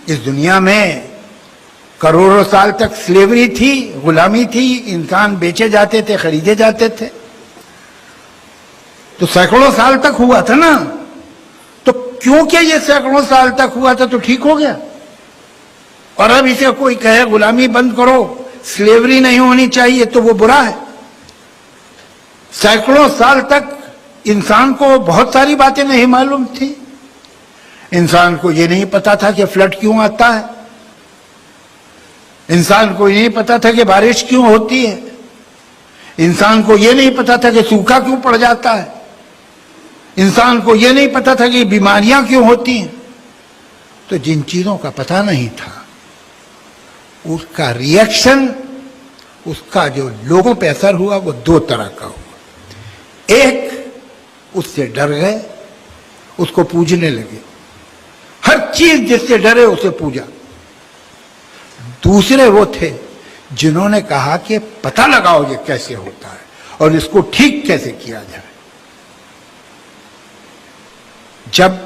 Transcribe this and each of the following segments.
इस दुनिया में करोड़ों साल तक स्लेवरी थी, गुलामी थी, इंसान बेचे जाते थे, खरीदे जाते थे। तो सैकड़ों साल तक हुआ था ना, तो क्योंकि ये सैकड़ों साल तक हुआ था तो ठीक हो गया। और अब इसे कोई कहे गुलामी बंद करो, स्लेवरी नहीं होनी चाहिए, तो वो बुरा है। सैकड़ों साल तक इंसान को बहुत सारी बातें नहीं मालूम थी। इंसान को ये नहीं पता था कि फ्लड क्यों आता है, इंसान को ये नहीं पता था कि बारिश क्यों होती है, इंसान को ये नहीं पता था कि सूखा क्यों पड़ जाता है, इंसान को ये नहीं पता था कि बीमारियां क्यों होती हैं। तो जिन चीजों का पता नहीं था उसका रिएक्शन, उसका जो लोगों पे असर हुआ वो दो तरह का हुआ। एक, उससे डर गए, उसको पूजने लगे, हर चीज जिससे डरे उसे पूजा। दूसरे वो थे जिन्होंने कहा कि पता लगाओ ये कैसे होता है और इसको ठीक कैसे किया जाए। जब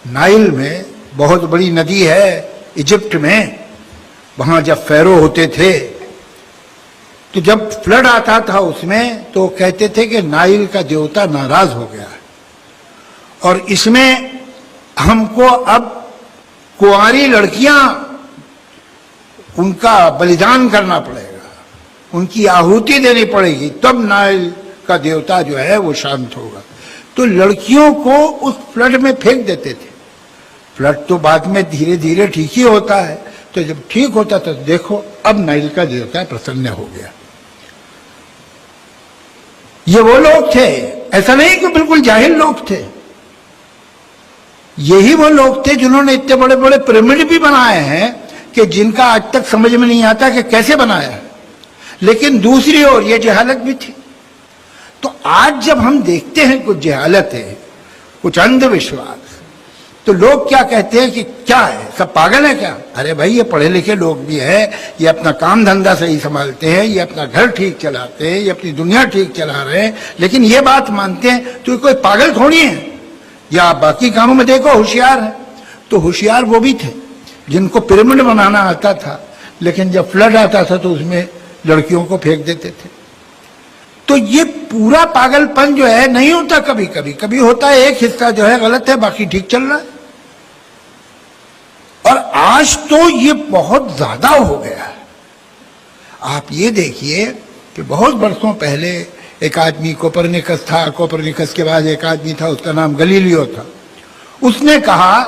नाइल में, बहुत बड़ी नदी है इजिप्ट में, वहां जब फेरो होते थे तो जब फ्लड आता था उसमें तो कहते थे कि नाइल का देवता नाराज हो गया है और इसमें हमको अब कुंवारी लड़कियां उनका बलिदान करना पड़ेगा, उनकी आहुति देनी पड़ेगी, तब नाइल का देवता जो है वो शांत होगा। तो लड़कियों को उस फ्लड में फेंक देते थे। फ्लड तो बाद में धीरे धीरे ठीक ही होता है, तो जब ठीक होता तो देखो अब नाइल का देवता प्रसन्न हो गया। ये वो लोग थे, ऐसा नहीं कि बिल्कुल जाहिल लोग थे, यही वो लोग थे जिन्होंने इतने बड़े बड़े पिरामिड भी बनाए हैं कि जिनका आज तक समझ में नहीं आता कि कैसे बनाया है। लेकिन दूसरी ओर ये जहालत भी थी। तो आज जब हम देखते हैं कुछ जहालत है, कुछ अंधविश्वास, तो लोग क्या कहते हैं कि क्या है, सब पागल है क्या? अरे भाई ये पढ़े लिखे लोग भी हैं, ये अपना काम धंधा सही संभालते हैं, ये अपना घर ठीक चलाते हैं, ये अपनी दुनिया ठीक चला रहे हैं, लेकिन ये बात मानते हैं तो कोई पागल थोड़ी है। या बाकी कामों में देखो होशियार है, तो होशियार वो भी थे जिनको पिरामिड बनाना आता था, लेकिन जब फ्लड आता था तो उसमें लड़कियों को फेंक देते थे। तो ये पूरा पागलपन जो है नहीं होता, कभी कभी कभी होता है, एक हिस्सा जो है गलत है, बाकी ठीक चल रहा है। और आज तो ये बहुत ज्यादा हो गया है। आप ये देखिए कि बहुत वर्षों पहले एक आदमी कोपरनिकस था, कोपरनिकस के बाद एक आदमी था, उसका नाम गलीलियो था। उसने कहा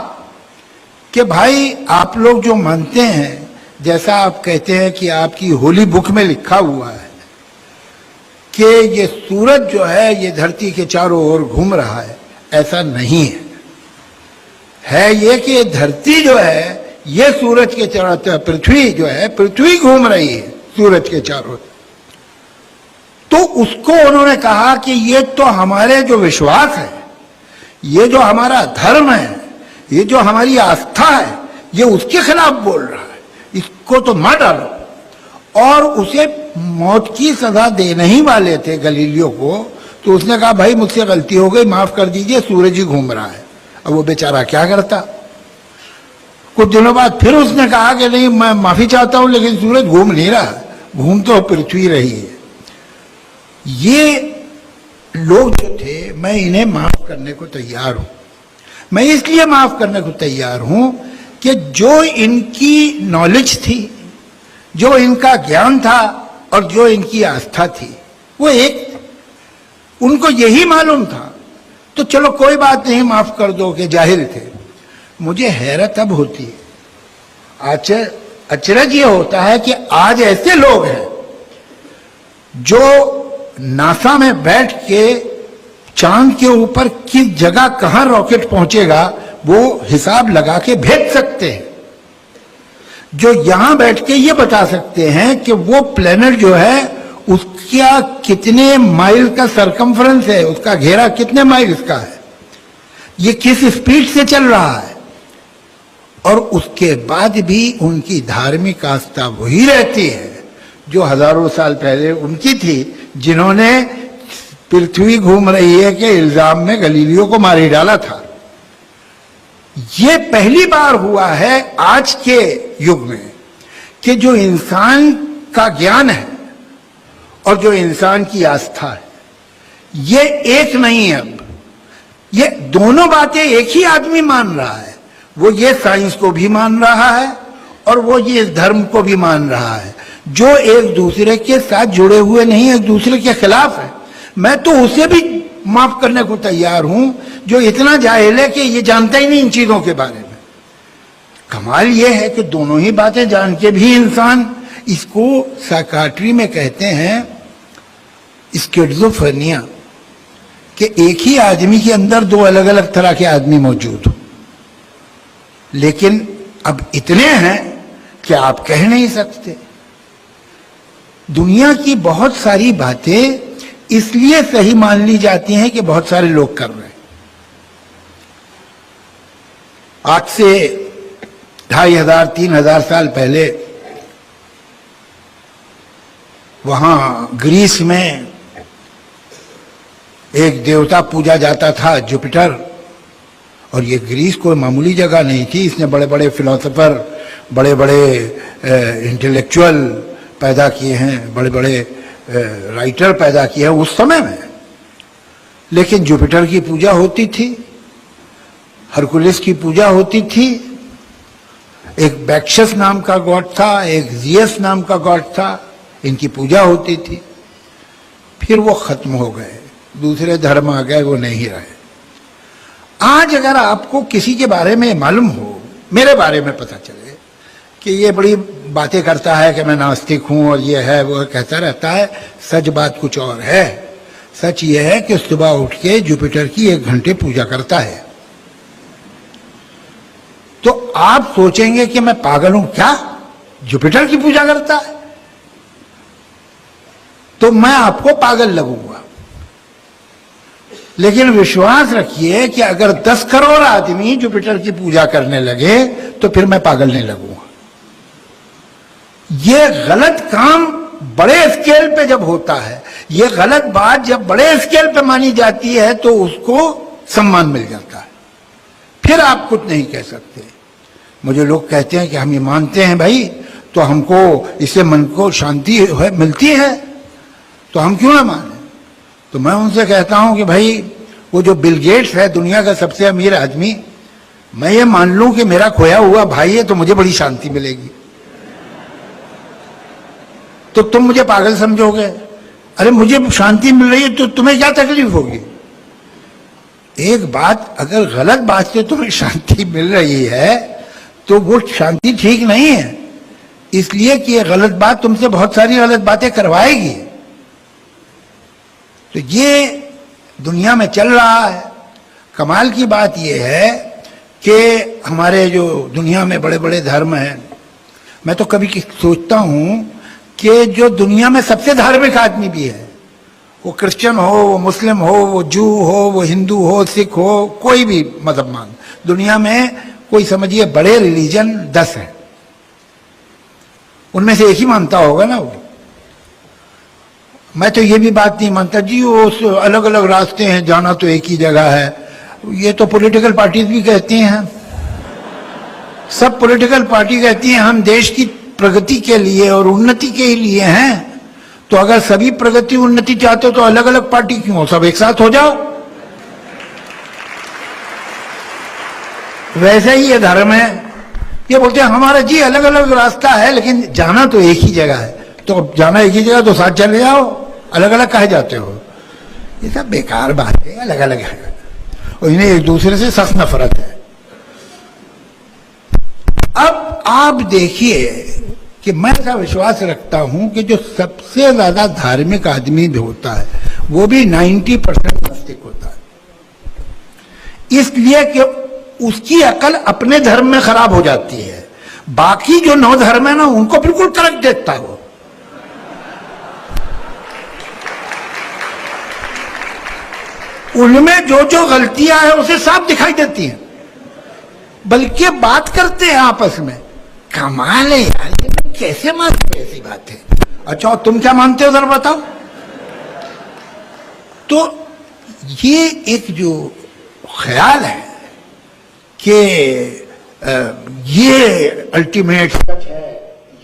कि भाई आप लोग जो मानते हैं, जैसा आप कहते हैं कि आपकी होली बुक में लिखा हुआ है कि ये सूरज जो है ये धरती के चारों ओर घूम रहा है, ऐसा नहीं है। है ये कि धरती जो है ये सूरज के चारों, पृथ्वी जो है, पृथ्वी घूम रही है सूरज के चारों। तो उसको उन्होंने कहा कि ये तो हमारे जो विश्वास है, ये जो हमारा धर्म है, ये जो हमारी आस्था है, ये उसके खिलाफ बोल रहा है, इसको तो मार डालो। और उसे मौत की सजा देने ही वाले थे गलीलियो को। तो उसने कहा भाई मुझसे गलती हो गई, माफ कर दीजिए, सूरज ही घूम रहा है। अब वो बेचारा क्या करता। कुछ दिनों बाद फिर उसने कहा कि नहीं मैं माफी चाहता हूं, लेकिन सूरज घूम नहीं रहा, घूम तो पृथ्वी रही है। ये लोग जो थे, मैं इन्हें माफ करने को तैयार हूं। मैं इसलिए माफ करने को तैयार हूं कि जो इनकी नॉलेज थी, जो इनका ज्ञान था और जो इनकी आस्था थी, वो एक, उनको यही मालूम था। तो चलो कोई बात नहीं, माफ कर दो कि जाहिल थे। मुझे हैरत अब होती है, अचरज ये होता है कि आज ऐसे लोग हैं जो नासा में बैठ के चांद के ऊपर किस जगह कहां रॉकेट पहुंचेगा वो हिसाब लगा के भेज सकते हैं, जो यहां बैठ के ये बता सकते हैं कि वो प्लेनेट जो है उसका कितने माइल का सरकमफ्रेंस है, उसका घेरा कितने माइल्स का है, ये किस स्पीड से चल रहा है। और उसके बाद भी उनकी धार्मिक आस्था वही रहती है जो हजारों साल पहले उनकी थी, जिन्होंने पृथ्वी घूम रही है के इल्जाम में गलीलियो को मार ही डाला था। ये पहली बार हुआ है आज के युग में कि जो इंसान का ज्ञान है और जो इंसान की आस्था है, ये एक नहीं है। अब ये दोनों बातें एक ही आदमी मान रहा है। वो ये साइंस को भी मान रहा है और वो ये धर्म को भी मान रहा है, जो एक दूसरे के साथ जुड़े हुए नहीं, एक दूसरे के खिलाफ है। मैं तो उसे भी माफ करने को तैयार हूं जो इतना जाहिल है कि ये जानता ही नहीं इन चीजों के बारे में। कमाल ये है कि दोनों ही बातें जान के भी इंसान, इसको साइकाट्री में कहते हैं स्किज़ोफ्रेनिया, कि एक ही आदमी के अंदर दो अलग अलग तरह के आदमी मौजूद हो। लेकिन अब इतने हैं कि आप कह नहीं सकते। दुनिया की बहुत सारी बातें इसलिए सही मान ली जाती हैं कि बहुत सारे लोग कर रहे हैं। आज से 2500-3000 साल पहले वहां ग्रीस में एक देवता पूजा जाता था, जुपिटर। और ये ग्रीस कोई मामूली जगह नहीं थी। इसने बड़े बड़े फिलोसोफर, बड़े बड़े इंटेलेक्चुअल पैदा किए हैं, बड़े बड़े राइटर पैदा किए हैं उस समय में। लेकिन जुपिटर की पूजा होती थी, हरकुलिस की पूजा होती थी, एक बैक्शस नाम का गॉड था, एक जियस नाम का गॉड था, इनकी पूजा होती थी। फिर वो खत्म हो गए, दूसरे धर्म आ गए, वो नहीं रहे। आज अगर आपको किसी के बारे में मालूम हो, मेरे बारे में पता चले कि ये बड़ी बातें करता है कि मैं नास्तिक हूं और ये है वो कहता रहता है, सच बात कुछ और है। सच ये है कि सुबह उठ के जुपिटर की 1 घंटे पूजा करता है। तो आप सोचेंगे कि मैं पागल हूं क्या, जुपिटर की पूजा करता है? तो मैं आपको पागल लगूंगा। लेकिन विश्वास रखिए कि अगर 10 करोड़ आदमी जुपिटर की पूजा करने लगे तो फिर मैं पागल नहीं लगूंगा। ये गलत काम बड़े स्केल पे जब होता है, ये गलत बात जब बड़े स्केल पे मानी जाती है तो उसको सम्मान मिल जाता है। फिर आप कुछ नहीं कह सकते। मुझे लोग कहते हैं कि हम ये मानते हैं भाई, तो हमको इससे मन को शांति मिलती है, तो हम क्यों ना माने? तो मैं उनसे कहता हूं कि भाई वो जो बिल गेट्स है, दुनिया का सबसे अमीर आदमी, मैं ये मान लूं कि मेरा खोया हुआ भाई है तो मुझे बड़ी शांति मिलेगी। तो तुम मुझे पागल समझोगे? अरे मुझे शांति मिल रही है तो तुम्हें क्या तकलीफ होगी? एक बात, अगर गलत बात से तुम्हें शांति मिल रही है तो वो शांति ठीक नहीं है, इसलिए कि ये गलत बात तुमसे बहुत सारी गलत बातें करवाएगी। तो ये दुनिया में चल रहा है। कमाल की बात यह है कि हमारे जो दुनिया में बड़े बड़े धर्म हैं, मैं तो कभी सोचता हूं कि जो दुनिया में सबसे धार्मिक आदमी भी है, वो क्रिश्चियन हो, वो मुस्लिम हो, वो जू हो, वो हिंदू हो, सिख हो, कोई भी मजहब मान, दुनिया में कोई समझिए बड़े रिलीजन 10 हैं, उनमें से एक ही मानता होगा ना वो। मैं तो ये भी बात नहीं मानता जी वो अलग अलग रास्ते हैं, जाना तो एक ही जगह है। ये तो पॉलिटिकल पार्टीज भी कहती हैं, सब पॉलिटिकल पार्टी कहती हैं हम देश की प्रगति के लिए और उन्नति के लिए हैं। तो अगर सभी प्रगति उन्नति चाहते हो तो अलग अलग पार्टी क्यों हो, सब एक साथ हो जाओ। वैसे ही ये धर्म है, ये बोलते हैं हमारा जी अलग अलग रास्ता है लेकिन जाना तो एक ही जगह है। तो जाना एक ही जगह तो साथ चले जाओ, अलग अलग कहे जाते हो? ये सब बेकार बात है, अलग अलग है और इन्हें एक दूसरे से सख्त नफरत है। अब आप देखिए कि मैं ऐसा विश्वास रखता हूं कि जो सबसे ज्यादा धार्मिक आदमी भी होता है वो भी 90% नास्तिक होता है, इसलिए कि उसकी अकल अपने धर्म में खराब हो जाती है। बाकी जो 9 धर्म है ना उनको बिल्कुल करेक्ट देखता है वो। उनमें जो जो गलतियां हैं उसे साफ दिखाई देती हैं, बल्कि बात करते हैं आपस में। कमाल है यार, ये कैसे मानते ऐसी बात है? अच्छा तुम क्या मानते हो जरा बताओ। तो ये एक जो ख्याल है कि ये अल्टीमेट सच है,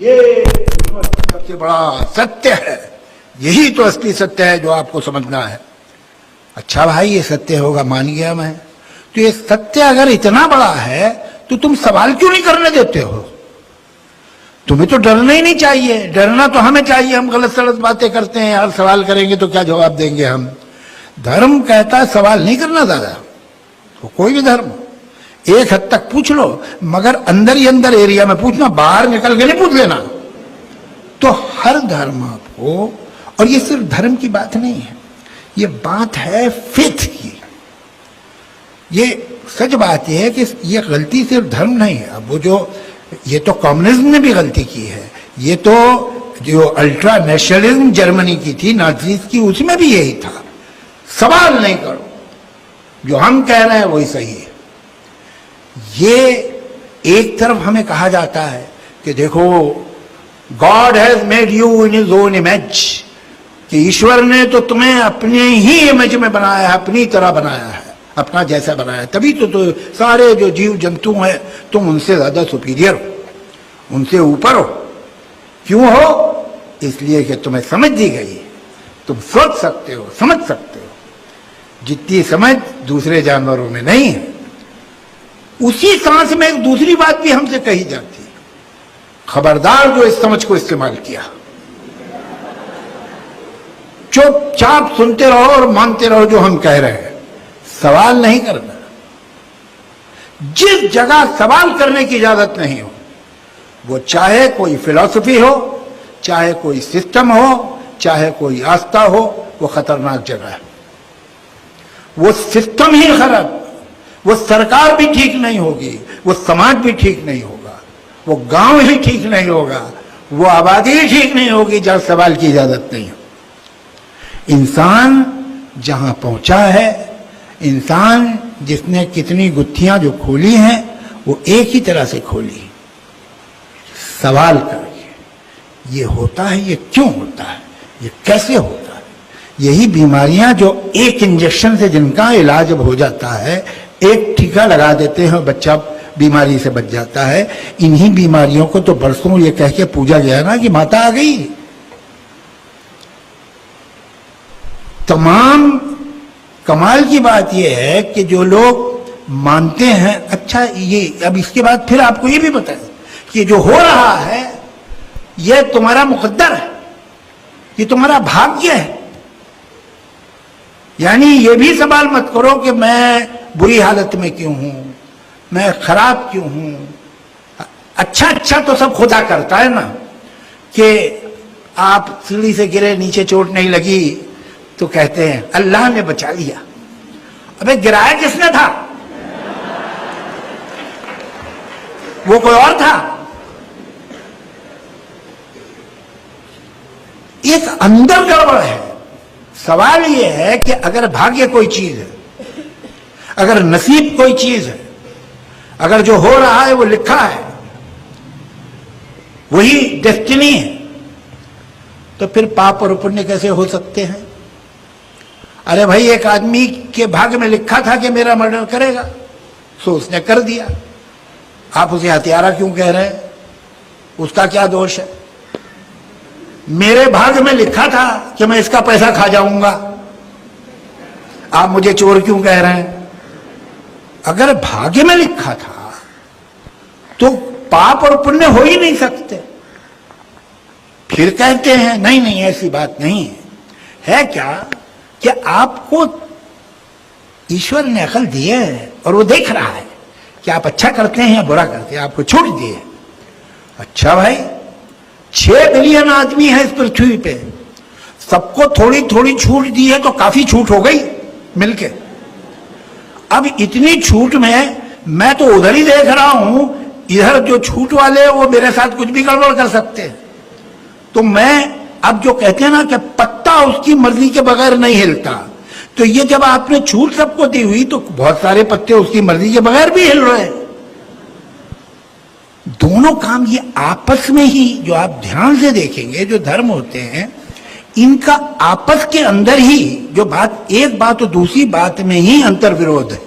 ये सबसे बड़ा सत्य है, यही तो असली सत्य है जो आपको समझना है। अच्छा भाई, ये सत्य होगा, मान गया मैं। तो ये सत्य अगर इतना बड़ा है तो तुम सवाल क्यों नहीं करने देते हो? तुम्हें तो डरना ही नहीं चाहिए। डरना तो हमें चाहिए, हम गलत सलत बातें करते हैं यार, सवाल करेंगे तो क्या जवाब देंगे हम। धर्म कहता है सवाल नहीं करना दादा, तो कोई भी धर्म एक हद तक पूछ लो, मगर अंदर ही अंदर एरिया में पूछना, बाहर निकल के नहीं पूछ लेना। तो हर धर्म आपको, और ये सिर्फ धर्म की बात नहीं है, ये बात है फेथ की। ये सच बात यह है कि ये गलती सिर्फ धर्म नहीं है। अब वो जो, ये तो कम्युनिज्म ने भी गलती की है, ये तो जो अल्ट्रा नेशनलिज्म जर्मनी की थी, नाजीज की, उसमें भी यही था, सवाल नहीं करो, जो हम कह रहे हैं वही सही है। ये एक तरफ हमें कहा जाता है कि देखो, God has made you in his own image, कि ईश्वर ने तो तुम्हें अपने ही इमेज में बनाया है, अपनी तरह बनाया है, अपना जैसा बनाया है। तभी तो सारे जो जीव जंतु हैं तुम उनसे ज्यादा सुपीरियर हो, उनसे ऊपर हो। क्यों हो? इसलिए कि तुम्हें समझ दी गई है, तुम सोच सकते हो, समझ सकते हो, जितनी समझ दूसरे जानवरों में नहीं है। उसी सांस में एक दूसरी बात भी हमसे कही जाती है, खबरदार जो इस समझ को इस्तेमाल किया। चुपचाप सुनते रहो और मानते रहो जो हम कह रहे हैं, सवाल नहीं करना। जिस जगह सवाल करने की इजाजत नहीं हो, वो चाहे कोई फिलॉसफी हो, चाहे कोई सिस्टम हो, चाहे कोई आस्था हो, वो खतरनाक जगह है। वो सिस्टम ही खराब, वो सरकार भी ठीक नहीं होगी, वो समाज भी ठीक नहीं होगा, वो गांव ही ठीक नहीं होगा, वो आबादी ही ठीक नहीं होगी जहां सवाल की इजाजत नहीं हो। इंसान जहां पहुंचा है, इंसान जिसने कितनी गुत्थियां जो खोली हैं, वो एक ही तरह से खोली, सवाल करके। ये होता है, ये क्यों होता है, ये कैसे होता है। यही बीमारियां जो एक इंजेक्शन से जिनका इलाज हो जाता है, एक टीका लगा देते हैं, बच्चा बीमारी से बच जाता है। इन्हीं बीमारियों को तो बरसों ये कह के पूजा गया ना कि माता आ गई। तमाम कमाल की बात यह है कि जो लोग मानते हैं, अच्छा ये अब इसके बाद फिर आपको ये भी बताएं कि जो हो रहा है ये तुम्हारा मुकद्दर है, ये तुम्हारा भाग्य है। यानी ये भी सवाल मत करो कि मैं बुरी हालत में क्यों हूं, मैं खराब क्यों हूं। अच्छा अच्छा तो सब खुदा करता है ना, कि आप सीढ़ी से गिरे, नीचे चोट नहीं लगी तो कहते हैं अल्लाह ने बचा लिया। अबे गिराया किसने था? वो कोई और था। एक अंदर गड़बड़ है। सवाल यह है कि अगर भाग्य कोई चीज है, अगर नसीब कोई चीज है, अगर जो हो रहा है वो लिखा है, वही डेस्टिनी है, तो फिर पाप और पुण्य कैसे हो सकते हैं? अरे भाई, एक आदमी के भाग्य में लिखा था कि मेरा मर्डर करेगा, सो उसने कर दिया। आप उसे हत्यारा क्यों कह रहे हैं? उसका क्या दोष है? मेरे भाग्य में लिखा था कि मैं इसका पैसा खा जाऊंगा, आप मुझे चोर क्यों कह रहे हैं? अगर भाग्य में लिखा था तो पाप और पुण्य हो ही नहीं सकते। फिर कहते हैं नहीं नहीं ऐसी बात नहीं है। है क्या कि आपको ईश्वर ने अकल दी है और वो देख रहा है कि आप अच्छा करते हैं या बुरा करते हैं, आपको छूट दी है। अच्छा भाई, 6 बिलियन आदमी है इस पृथ्वी पे, सबको थोड़ी थोड़ी छूट दी है तो काफी छूट हो गई मिलके। अब इतनी छूट में मैं तो उधर ही देख रहा हूं, इधर जो छूट वाले वो मेरे साथ कुछ भी गड़बड़ कर सकते हैं। तो मैं अब जो कहते हैं ना कि पत्ता उसकी मर्जी के बगैर नहीं हिलता, तो ये जब आपने छूट सबको दी हुई तो बहुत सारे पत्ते उसकी मर्जी के बगैर भी हिल रहे हैं। दोनों काम ये आपस में ही, जो आप ध्यान से देखेंगे, जो धर्म होते हैं इनका आपस के अंदर ही जो बात, एक बात और दूसरी बात में ही अंतर विरोध है।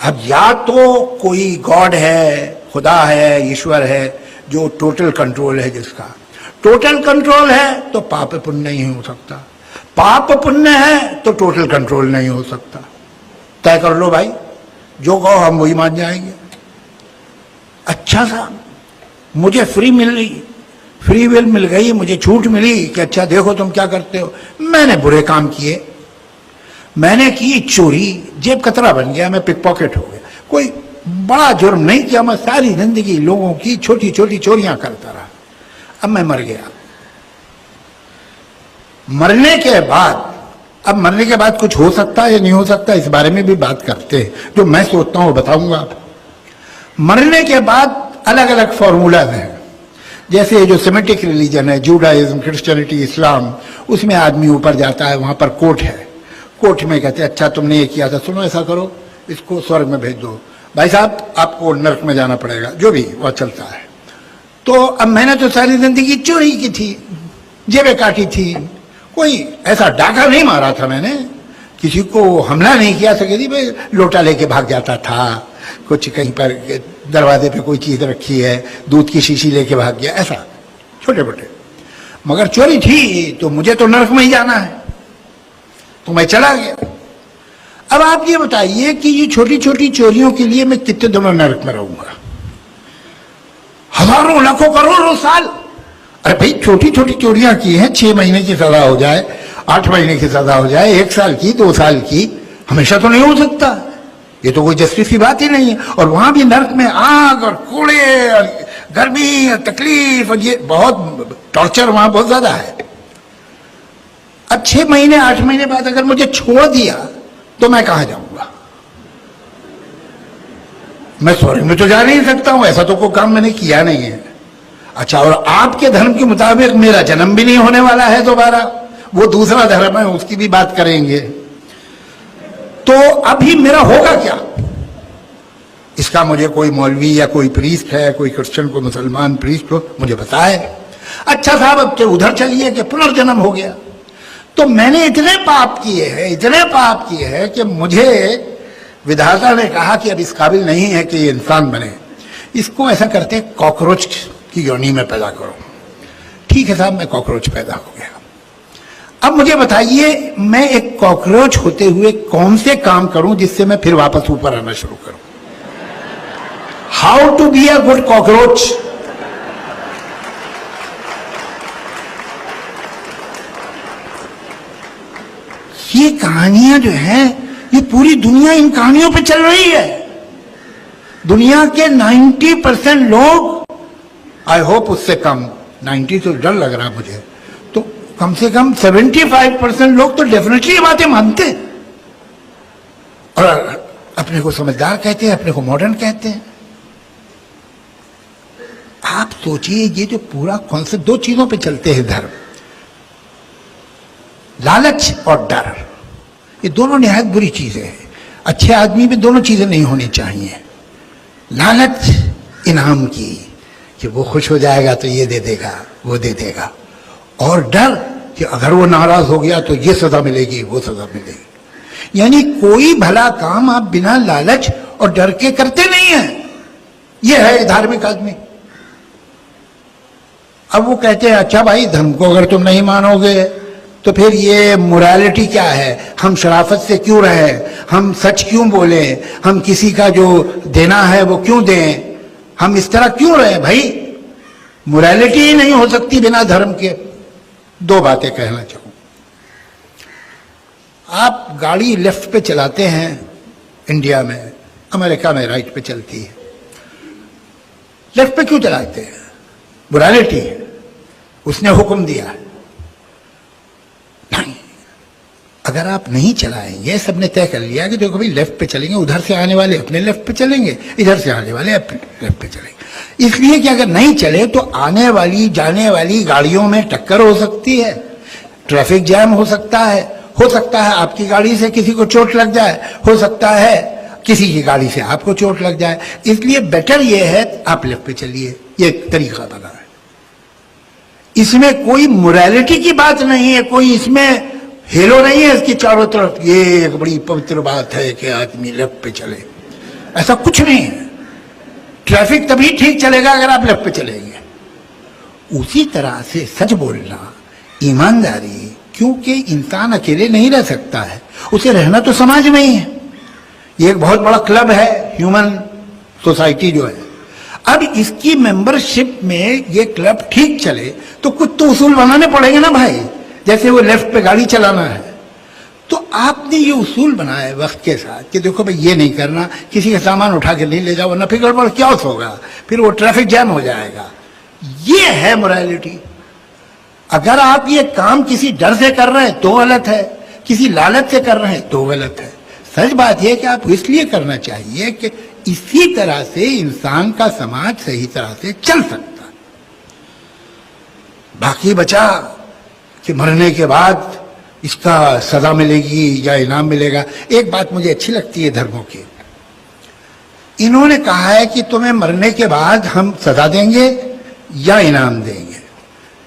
अब या तो कोई गॉड है, खुदा है, ईश्वर है जो टोटल कंट्रोल है, जिसका टोटल कंट्रोल है तो पाप पुण्य नहीं हो सकता, पाप पुण्य है तो टोटल कंट्रोल नहीं हो सकता। तय कर लो भाई, जो कहो हम वही मान जाएंगे। अच्छा सा मुझे फ्री मिल रही, फ्री विल मिल गई, मुझे छूट मिली कि अच्छा देखो तुम क्या करते हो। मैंने बुरे काम किए, मैंने की चोरी, जेब कतरा बन गया, मैं पिक पॉकेट हो गया। कोई बड़ा जुर्म नहीं किया, मैं सारी जिंदगी लोगों की छोटी छोटी चोरियां करता रहा। अब मैं मर गया। मरने के बाद, अब मरने के बाद कुछ हो सकता है या नहीं हो सकता, इस बारे में भी बात करते हैं। जो मैं सोचता हूं वो बताऊंगा। मरने के बाद अलग अलग फॉर्मूला हैं। जैसे जो सेमेटिक रिलीजन है, जूडाइज्म, क्रिश्चियनिटी, इस्लाम, उसमें आदमी ऊपर जाता है, वहां पर कोर्ट है, कोर्ट में कहते हैं अच्छा तुमने ये किया था, सुनो ऐसा करो, इसको स्वर्ग में भेज दो, भाई साहब आपको नरक में जाना पड़ेगा, जो भी वह चलता है। तो अब मैंने तो सारी जिंदगी चोरी की थी, जेबें काटी थी, कोई ऐसा डाका नहीं मारा था मैंने, किसी को हमला नहीं किया, सके भाई लोटा लेके भाग जाता था, कुछ कहीं पर दरवाजे पे कोई चीज रखी है, दूध की शीशी लेके भाग गया, ऐसा छोटे मोटे। मगर चोरी थी तो मुझे तो नरक में ही जाना है, तो मैं चला गया। अब आप ये बताइए कि ये छोटी छोटी चोरियों के लिए मैं कितने दिनों नरक में रहूंगा? हजारों लाखों करोड़ों साल। अरे भाई छोटी छोटी चोरियां की हैं, 6 महीने की सजा हो जाए, 8 महीने की सजा हो जाए, 1 साल की, 2 साल की, हमेशा तो नहीं हो सकता। ये तो कोई जस्टिस की बात ही नहीं है। और वहां भी नरक में आग और कूड़े और गर्मी और तकलीफ और ये बहुत टॉर्चर वहां बहुत ज्यादा है। अब 6 महीने 8 महीने बाद अगर मुझे छोड़ दिया तो मैं कहां जाऊंगा? मैं स्वर्ग में तो जा नहीं सकता हूं, ऐसा तो कोई काम मैंने किया नहीं है। अच्छा, और आपके धर्म के मुताबिक मेरा जन्म भी नहीं होने वाला है दोबारा, वो दूसरा धर्म है, उसकी भी बात करेंगे। तो अभी मेरा होगा क्या? इसका मुझे कोई मौलवी या कोई प्रीस्ट है, कोई क्रिश्चियन कोई मुसलमान प्रीस्ट हो, मुझे बताए। अच्छा साहब अब तो उधर चलिए कि पुनर्जन्म हो गया। तो मैंने इतने पाप किए हैं, इतने पाप किए हैं कि मुझे विधाता ने कहा कि अब इस काबिल नहीं है कि ये इंसान बने, इसको ऐसा करते कॉकरोच की योनि में पैदा करो। ठीक है साहब, मैं कॉकरोच पैदा हो गया। अब मुझे बताइए मैं एक कॉकरोच होते हुए कौन से काम करूं जिससे मैं फिर वापस ऊपर आना शुरू करूं? How to be a good cockroach? ये कहानियां जो हैं, ये पूरी दुनिया इन कहानियों पे चल रही है। दुनिया के 90% लोग, आई होप उससे कम, 90 तो डर लग रहा मुझे, तो कम से कम 75% लोग तो डेफिनेटली ये बातें मानते हैं और अपने को समझदार कहते हैं, अपने को मॉडर्न कहते हैं। आप सोचिए ये जो पूरा कॉन्सेप्ट, 2 चीजों पे चलते हैं धर्म, लालच और डर। ये दोनों निहायत बुरी चीजें हैं। अच्छे आदमी में दोनों चीजें नहीं होनी चाहिए। लालच इनाम की कि वो खुश हो जाएगा तो ये दे देगा, वो दे देगा, और डर कि अगर वो नाराज हो गया तो ये सजा मिलेगी, वो सजा मिलेगी। यानी कोई भला काम आप बिना लालच और डर के करते नहीं हैं। ये है धार्मिक आदमी। अब वो कहते हैं अच्छा भाई धर्म को अगर तुम नहीं मानोगे तो फिर ये मोरालिटी क्या है? हम शराफत से क्यों रहे, हम सच क्यों बोले, हम किसी का जो देना है वो क्यों दें, हम इस तरह क्यों रहे? भाई मोरालिटी ही नहीं हो सकती बिना धर्म के। 2 बातें कहना चाहूं। आप गाड़ी लेफ्ट पे चलाते हैं इंडिया में, अमेरिका में राइट पे चलती है। लेफ्ट पे क्यों चलाते हैं? मोरालिटी है, उसने हुक्म दिया है। नहीं, अगर आप नहीं चलाएंगे, सबने तय कर लिया कि देखो भाई लेफ्ट पे चलेंगे, उधर से आने वाले अपने लेफ्ट पे चलेंगे, इधर से आने वाले अपने लेफ्ट पे चलेंगे। इसलिए कि अगर नहीं चले तो आने वाली जाने वाली गाड़ियों में टक्कर हो सकती है, ट्रैफिक जैम हो सकता है आपकी गाड़ी से किसी को चोट लग जाए, हो सकता है किसी की गाड़ी से आपको चोट लग जाए। इसलिए बेटर ये है आप लेफ्ट पे चलिए, ये एक तरीका बना है। इसमें कोई मोरालिटी की बात नहीं है, कोई इसमें हेलो नहीं है इसकी चारों तरफ। ये एक बड़ी पवित्र बात है कि आदमी लेफ्ट पे चले। ऐसा कुछ नहीं है। ट्रैफिक तभी ठीक चलेगा अगर आप लेफ्ट पे चलेंगे। उसी तरह से सच बोलना, ईमानदारी, क्योंकि इंसान अकेले नहीं रह सकता है, उसे रहना तो समाज में ही है। ये एक बहुत बड़ा क्लब है, ह्यूमन सोसाइटी जो है। अब इसकी मेंबरशिप में ये क्लब ठीक चले तो कुछ तो उसूल बनाने पड़ेंगे ना भाई। जैसे वो लेफ्ट पे गाड़ी चलाना है, तो आपने ये उसूल बनाए वक्त के साथ कि देखो भाई ये नहीं करना, किसी का सामान उठा के नहीं ले जाओ वरना फिर गड़बड़ क्या होगा, फिर वो ट्रैफिक जैम हो जाएगा। ये है मोरालिटी। अगर आप ये काम किसी डर से कर रहे हैं तो गलत है, किसी लालच से कर रहे हैं तो गलत है। सच बात यह कि आप इसलिए करना चाहिए कि इसी तरह से इंसान का समाज सही तरह से चल सकता है। बाकी बचा कि मरने के बाद इसका सजा मिलेगी या इनाम मिलेगा। एक बात मुझे अच्छी लगती है धर्मों की, इन्होंने कहा है कि तुम्हें मरने के बाद हम सजा देंगे या इनाम देंगे।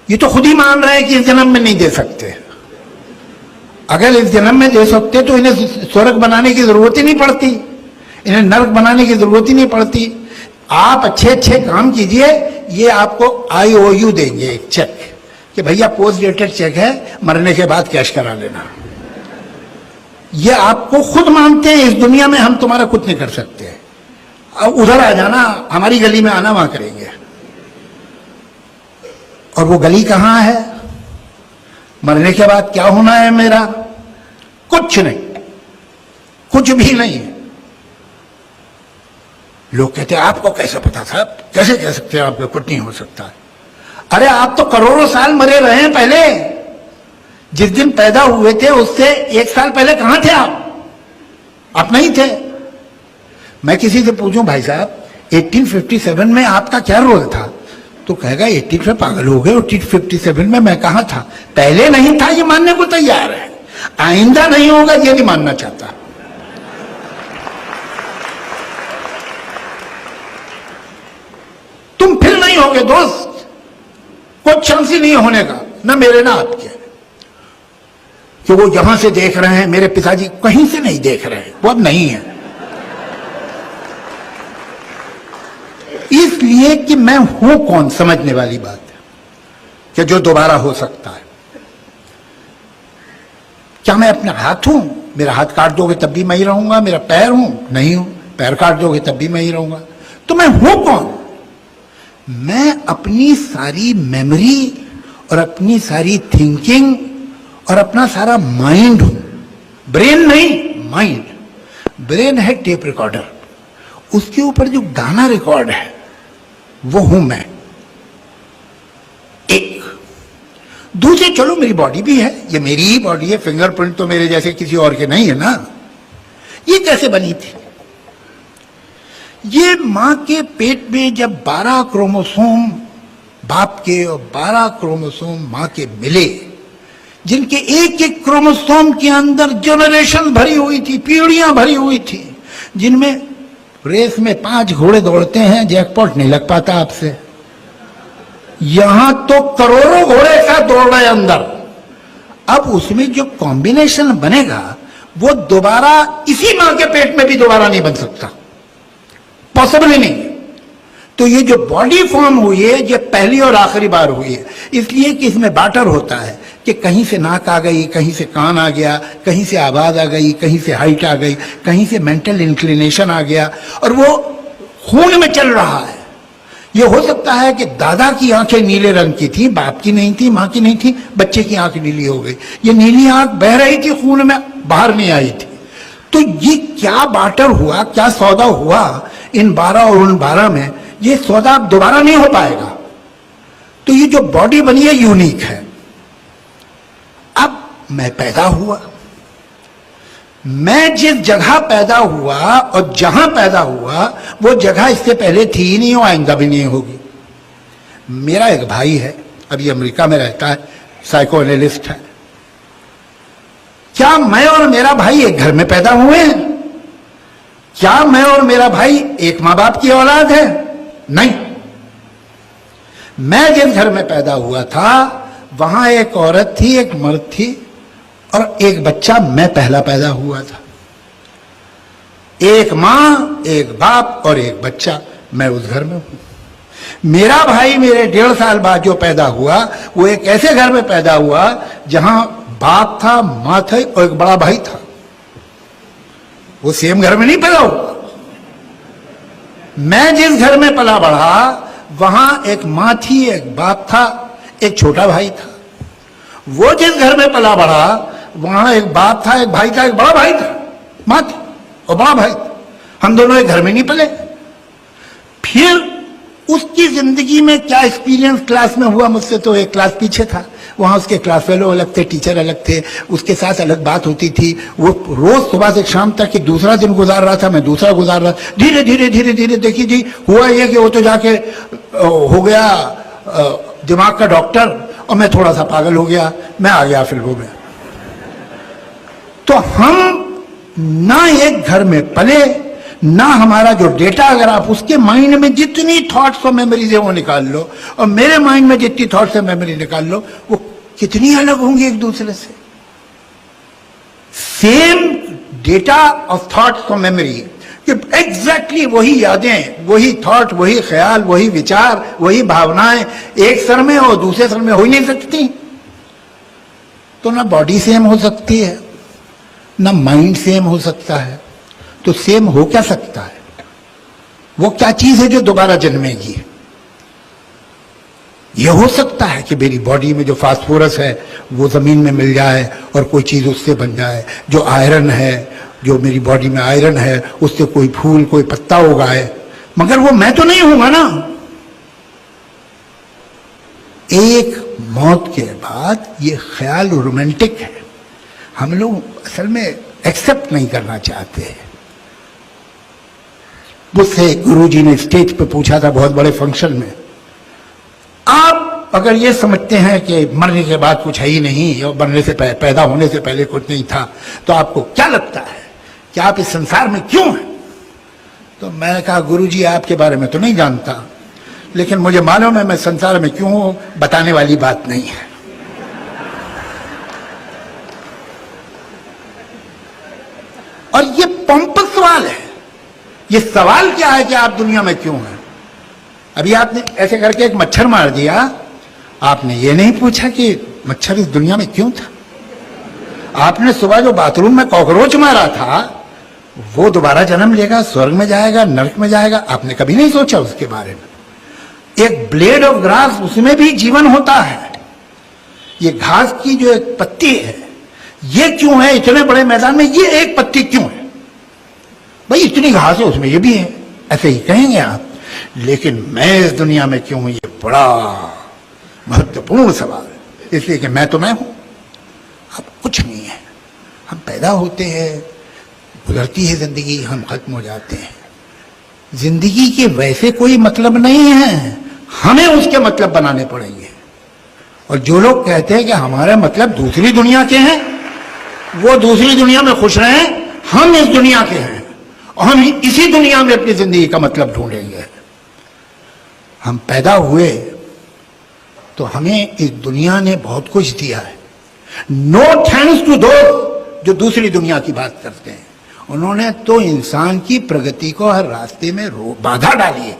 ये तो खुद ही मान रहे हैं कि इस जन्म में नहीं दे सकते। अगर इस जन्म में दे सकते तो इन्हें स्वर्ग बनाने की जरूरत ही नहीं पड़ती, इन्हें नरक बनाने की जरूरत ही नहीं पड़ती। आप अच्छे अच्छे काम कीजिए, ये आपको IOU देंगे, एक चेक कि भैया पोस्ट डेटेड चेक है, मरने के बाद कैश करा लेना। ये आपको खुद मानते हैं, इस दुनिया में हम तुम्हारा कुछ नहीं कर सकते, अब उधर आ जाना, हमारी गली में आना, वहां करेंगे। और वो गली कहां है? मरने के बाद क्या होना है मेरा? कुछ नहीं, कुछ भी नहीं। लोग कहते हैं आपको कैसे पता साहब, कैसे कह सकते हैं आपको कुछ नहीं हो सकता है? अरे आप तो करोड़ों साल मरे रहे हैं पहले। जिस दिन पैदा हुए थे उससे 1 साल पहले कहां थे आप नहीं थे। मैं किसी से पूछूं भाई साहब 1857 में आपका क्या रोल था, तो कहेगा 18 में पागल हो गए, 1857 में मैं कहां था? पहले नहीं था, ये मानने को तैयार है। आइंदा नहीं होगा ये नहीं मानना चाहता। तुम फिर नहीं होगे दोस्त, कोई चांस ही नहीं होने का, ना मेरे ना आपके। कि वो यहां से देख रहे हैं, मेरे पिताजी कहीं से नहीं देख रहे हैं, वो अब नहीं है। इसलिए कि मैं हूं कौन, समझने वाली बात है कि जो दोबारा हो सकता है। क्या मैं अपना हाथ हूं? मेरा हाथ काट दोगे तब भी मैं ही रहूंगा। मेरा पैर हूं? नहीं हूं। पैर काट दोगे तब भी मैं ही रहूंगा। तो मैं हूं कौन? मैं अपनी सारी मेमोरी और अपनी सारी थिंकिंग और अपना सारा माइंड हूं। ब्रेन नहीं, माइंड। ब्रेन है टेप रिकॉर्डर, उसके ऊपर जो गाना रिकॉर्ड है वो हूं मैं। एक दूसरे, चलो मेरी बॉडी भी है, ये मेरी ही बॉडी है, फिंगरप्रिंट तो मेरे जैसे किसी और के नहीं है ना। ये कैसे बनी थी? ये मां के पेट में जब 12 क्रोमोसोम बाप के और 12 क्रोमोसोम मां के मिले, जिनके एक एक क्रोमोसोम के अंदर जनरेशन भरी हुई थी, पीढ़ियां भरी हुई थी, जिनमें रेस में 5 घोड़े दौड़ते हैं, जैकपॉट नहीं लग पाता आपसे। यहां तो करोड़ों घोड़े का दौड़ रहे अंदर। अब उसमें जो कॉम्बिनेशन बनेगा वो दोबारा इसी मां के पेट में भी दोबारा नहीं बन सकता, पॉसिबल ही नहीं। तो ये जो बॉडी फॉर्म हुई है ये पहली और आखिरी बार हुई है, इसलिए कि इसमें बाटर होता है कि कहीं से नाक आ गई, कहीं से कान आ गया, कहीं से आवाज आ गई, कहीं से हाइट आ गई, कहीं से मेंटल इंक्लिनेशन आ गया, और वो खून में चल रहा है। ये हो सकता है कि दादा की आंखें नीले रंग की थी, बाप की नहीं थी, मां की नहीं थी, बच्चे की आंख नीली हो गई। ये नीली आंख बह रही थी, खून में बाहर नहीं आई थी। तो ये क्या बाटर हुआ, क्या सौदा हुआ इन 12 और उन 12 में, ये सौदा अब दोबारा नहीं हो पाएगा। तो ये जो बॉडी बनी है यूनिक है। अब मैं पैदा हुआ, मैं जिस जगह पैदा हुआ और जहां पैदा हुआ वो जगह इससे पहले थी ही नहीं, और आइंदा भी नहीं होगी। मेरा एक भाई है, अभी अमेरिका में रहता है, साइको एनालिस्ट है। क्या मैं और मेरा भाई एक घर में पैदा हुए हैं? क्या मैं और मेरा भाई एक मां बाप की औलाद है? नहीं। मैं जिस घर में पैदा हुआ था वहां एक औरत थी, एक मर्द थी, और एक बच्चा मैं पहला पैदा हुआ था। एक माँ, एक बाप और एक बच्चा। मैं उस घर में हूं। मेरा भाई मेरे 1.5 साल बाद जो पैदा हुआ वो एक ऐसे घर में पैदा हुआ जहां बाप था, मां थी और एक बड़ा भाई था। वो सेम घर में नहीं पैदा हुआ। मैं जिस घर में पला बढ़ा वहां एक मां थी, एक बाप था, एक छोटा भाई था। वो जिस घर में पला बढ़ा वहां एक बाप था, एक भाई था, एक बड़ा भाई था, मां थी और बड़ा भाई था। हम दोनों एक घर में नहीं पले। फिर उसकी जिंदगी में क्या एक्सपीरियंस क्लास में हुआ, मुझसे तो एक क्लास पीछे था। वहां उसके क्लास फेलो अलग थे, टीचर अलग थे, उसके साथ अलग बात होती थी। वो रोज सुबह से शाम तक एक दूसरा दिन गुजार रहा था, मैं दूसरा गुजार रहा। धीरे धीरे धीरे धीरे देखिए जी, हुआ ये कि वो तो जाके हो गया दिमाग का डॉक्टर और मैं थोड़ा सा पागल हो गया, मैं आ गया फिल्मों में। तो हम ना एक घर में पले, ना हमारा जो डेटा, अगर आप उसके माइंड में जितनी थॉट्स और मेमोरीज है वो निकाल लो और मेरे माइंड में जितनी थॉट्स और मेमोरी निकाल लो, वो कितनी अलग होंगी एक दूसरे से। सेम डेटा ऑफ थॉट्स और मेमोरी, कि एग्जैक्टली वही यादें, वही थॉट, वही ख्याल, वही विचार, वही भावनाएं एक सर में और दूसरे सर में हो ही नहीं सकती। तो ना बॉडी सेम हो सकती है, ना माइंड सेम हो सकता है। तो सेम हो क्या सकता है? वो क्या चीज है जो दोबारा जन्मेगी? ये हो सकता है कि मेरी बॉडी में जो फास्फोरस है वो जमीन में मिल जाए और कोई चीज उससे बन जाए, जो आयरन है, जो मेरी बॉडी में आयरन है उससे कोई फूल, कोई पत्ता उगाए, मगर वो मैं तो नहीं हूंगा ना। एक मौत के बाद ये ख्याल रोमांटिक है, हम लोग असल में एक्सेप्ट नहीं करना चाहते हैं। मुझसे गुरुजी ने स्टेज पे पूछा था बहुत बड़े फंक्शन में, आप अगर ये समझते हैं कि मरने के बाद कुछ है ही नहीं और मरने से पैदा होने से पहले कुछ नहीं था, तो आपको क्या लगता है कि आप इस संसार में क्यों हैं? तो मैं कहा, गुरुजी आपके बारे में तो नहीं जानता, लेकिन मुझे मालूम है मैं संसार में क्यों हूं, बताने वाली बात नहीं है। और ये पंपस सवाल है। ये सवाल क्या है कि आप दुनिया में क्यों हैं? अभी आपने ऐसे करके एक मच्छर मार दिया, आपने ये नहीं पूछा कि मच्छर इस दुनिया में क्यों था। आपने सुबह जो बाथरूम में कॉकरोच मारा था वो दोबारा जन्म लेगा, स्वर्ग में जाएगा, नरक में जाएगा, आपने कभी नहीं सोचा उसके बारे में। एक ब्लेड ऑफ ग्रास, उसमें भी जीवन होता है। ये घास की जो एक पत्ती है, ये क्यों है इतने बड़े मैदान में, ये एक पत्ती क्यों है? भाई इतनी घास है उसमें ये भी है, ऐसे ही कहेंगे आप। लेकिन मैं इस दुनिया में क्यों हूं, ये बड़ा महत्वपूर्ण सवाल है। इसलिए कि मैं तो मैं हूं, अब कुछ नहीं है। हम पैदा होते हैं, गुजरती है जिंदगी, हम खत्म हो जाते हैं। जिंदगी के वैसे कोई मतलब नहीं है, हमें उसके मतलब बनाने पड़ेंगे। और जो लोग कहते हैं कि हमारे मतलब दूसरी दुनिया के हैं, वो दूसरी दुनिया में खुश रहे, हम इस दुनिया के हैं और हम इसी दुनिया में अपनी जिंदगी का मतलब ढूंढेंगे। हम पैदा हुए तो हमें इस दुनिया ने बहुत कुछ दिया है। नो थैंक्स टू दोस्त जो दूसरी दुनिया की बात करते हैं, उन्होंने तो इंसान की प्रगति को हर रास्ते में बाधा डाली है।